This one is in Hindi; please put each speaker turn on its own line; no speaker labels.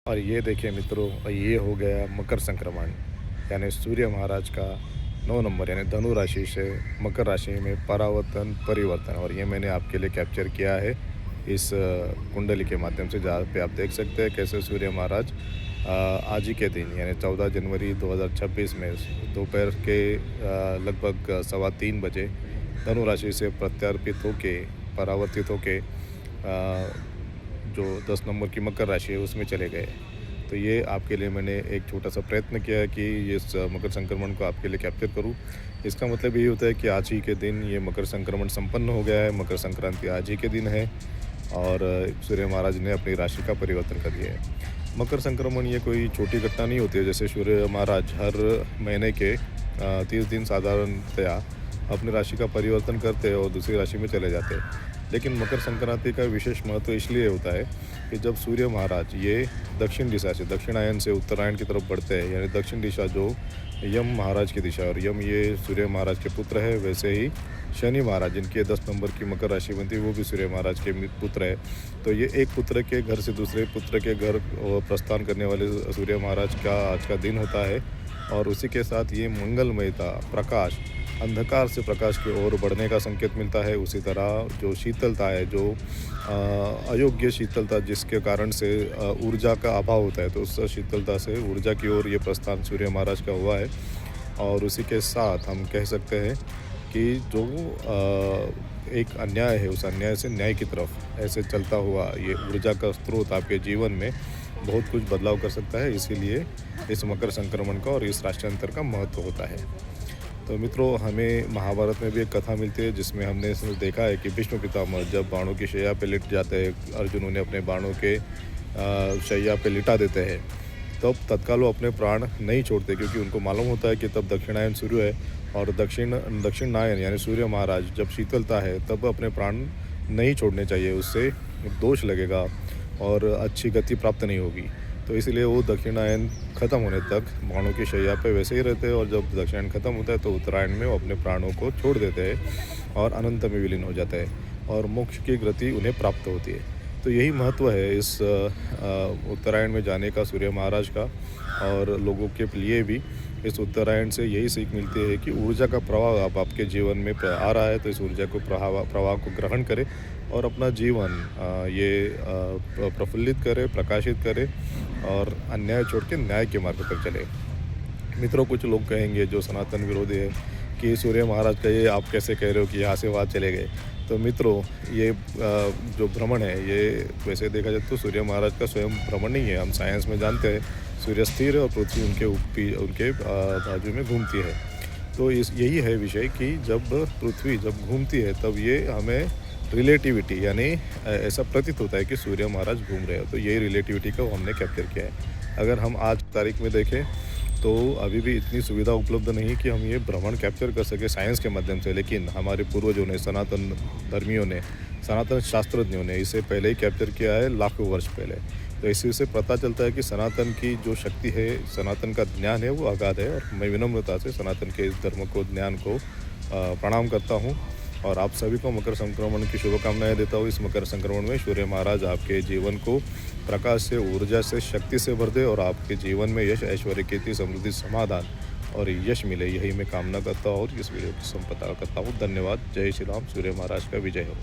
और ये देखिए मित्रों, ये हो गया मकर संक्रमण, यानी सूर्य महाराज का 9 नंबर यानी धनु राशि से मकर राशि में परावर्तन परिवर्तन। और ये मैंने आपके लिए कैप्चर किया है इस कुंडली के माध्यम से, जहाँ पे आप देख सकते हैं कैसे सूर्य महाराज आज ही के दिन यानी 14 जनवरी 2026 में दोपहर के लगभग 3:15 बजे धनु राशि से प्रत्यार्पित होके परावर्तित होके जो 10 नंबर की मकर राशि है उसमें चले गए। तो ये आपके लिए मैंने एक छोटा-सा प्रयत्न किया है कि इस मकर संक्रमण को आपके लिए कैप्चर करूँ। इसका मतलब ये होता है कि आज ही के दिन ये मकर संक्रमण संपन्न हो गया है, मकर संक्रांति आज ही के दिन है और सूर्य महाराज ने अपनी राशि का परिवर्तन कर दिया है। मकर संक्रमण ये कोई छोटी घटना नहीं होती है, जैसे सूर्य महाराज हर महीने के 30 दिन साधारणतया अपनी राशि का परिवर्तन करते हैं और दूसरी राशि में चले जाते हैं। लेकिन मकर संक्रांति का विशेष महत्व इसलिए होता है कि जब सूर्य महाराज ये दक्षिण दिशा से दक्षिणायन से उत्तरायण की तरफ बढ़ते हैं, यानी दक्षिण दिशा जो यम महाराज की दिशा, और यम ये सूर्य महाराज के पुत्र है, वैसे ही शनि महाराज जिनकी 10 नंबर की मकर राशि बनती है वो भी सूर्य महाराज के पुत्र है। तो ये एक पुत्र के घर से दूसरे पुत्र के घर प्रस्थान करने वाले सूर्य महाराज का आज का दिन होता है। और उसी के साथ ये मंगलमयता, प्रकाश, अंधकार से प्रकाश की ओर बढ़ने का संकेत मिलता है। उसी तरह जो शीतलता है, जो अयोग्य शीतलता जिसके कारण से ऊर्जा का अभाव होता है, तो उस शीतलता से ऊर्जा की ओर ये प्रस्थान सूर्य महाराज का हुआ है। और उसी के साथ हम कह सकते हैं कि जो एक अन्याय है, उस अन्याय से न्याय की तरफ ऐसे चलता हुआ ये ऊर्जा का स्रोत आपके जीवन में बहुत कुछ बदलाव कर सकता है। इसीलिए इस मकर संक्रमण का और इस राष्ट्रांतर का महत्व होता है। तो मित्रों, हमें महाभारत में भी एक कथा मिलती है जिसमें हमने इसमें देखा है कि भीष्म पितामह जब बाणों की शैया पे लिट जाते हैं, अर्जुन उन्हें अपने बाणों के शैया पे लिटा देते हैं, तब तत्काल वो अपने प्राण नहीं छोड़ते, क्योंकि उनको मालूम होता है कि तब दक्षिणायन शुरू है और दक्षिणायन यानी सूर्य महाराज जब शीतलता है तब अपने प्राण नहीं छोड़ने चाहिए, उससे दोष लगेगा और अच्छी गति प्राप्त नहीं होगी। तो इसलिए वो दक्षिणायन ख़त्म होने तक बाणों की शैया पे वैसे ही रहते हैं, और जब दक्षिणायन ख़त्म होता है तो उत्तरायण में वो अपने प्राणों को छोड़ देते हैं और अनंत में विलीन हो जाते हैं और मोक्ष की गति उन्हें प्राप्त होती है। तो यही महत्व है इस उत्तरायण में जाने का सूर्य महाराज का। और लोगों के लिए भी इस उत्तरायण से यही सीख मिलती है कि ऊर्जा का प्रवाह अब आपके जीवन में आ रहा है, तो इस ऊर्जा को प्रवाह को ग्रहण करें और अपना जीवन प्रफुल्लित करें, प्रकाशित करें और अन्याय छोड़ के न्याय के मार्ग पर चले। मित्रों, कुछ लोग कहेंगे जो सनातन विरोधी है कि सूर्य महाराज का ये आप कैसे कह रहे हो कि यहाँ से वहाँ चले गए। तो मित्रों, ये जो भ्रमण है, ये वैसे देखा जाए तो सूर्य महाराज का स्वयं भ्रमण नहीं है। हम साइंस में जानते हैं सूर्य स्थिर है और पृथ्वी उनके बाजू में घूमती है। तो यही है विषय कि जब पृथ्वी जब घूमती है तब ये हमें रिलेटिविटी यानी ऐसा प्रतीत होता है कि सूर्य महाराज घूम रहे हैं। तो यही रिलेटिविटी को हमने कैप्चर किया है। अगर हम आज तारीख में देखें तो अभी भी इतनी सुविधा उपलब्ध नहीं कि हम ये भ्रमण कैप्चर कर सके साइंस के माध्यम से, लेकिन हमारे पूर्वजों ने, सनातन धर्मियों ने, सनातन शास्त्रज्ञों ने इसे पहले ही कैप्चर किया है, लाखों वर्ष पहले। तो इसी से पता चलता है कि सनातन की जो शक्ति है, सनातन का ज्ञान है वो अगाध है। और मैं विनम्रता से सनातन के इस धर्म को, ज्ञान को प्रणाम करता हूँ और आप सभी को मकर संक्रमण की शुभकामनाएं देता हूँ। इस मकर संक्रमण में सूर्य महाराज आपके जीवन को प्रकाश से, ऊर्जा से, शक्ति से भर दे और आपके जीवन में यश, ऐश्वर्य, कीर्ति, समृद्धि, समाधान और यश मिले, यही मैं कामना करता हूँ और इस वीडियो की संपदा करता हूँ। धन्यवाद। जय श्री राम। सूर्य महाराज का विजय हो।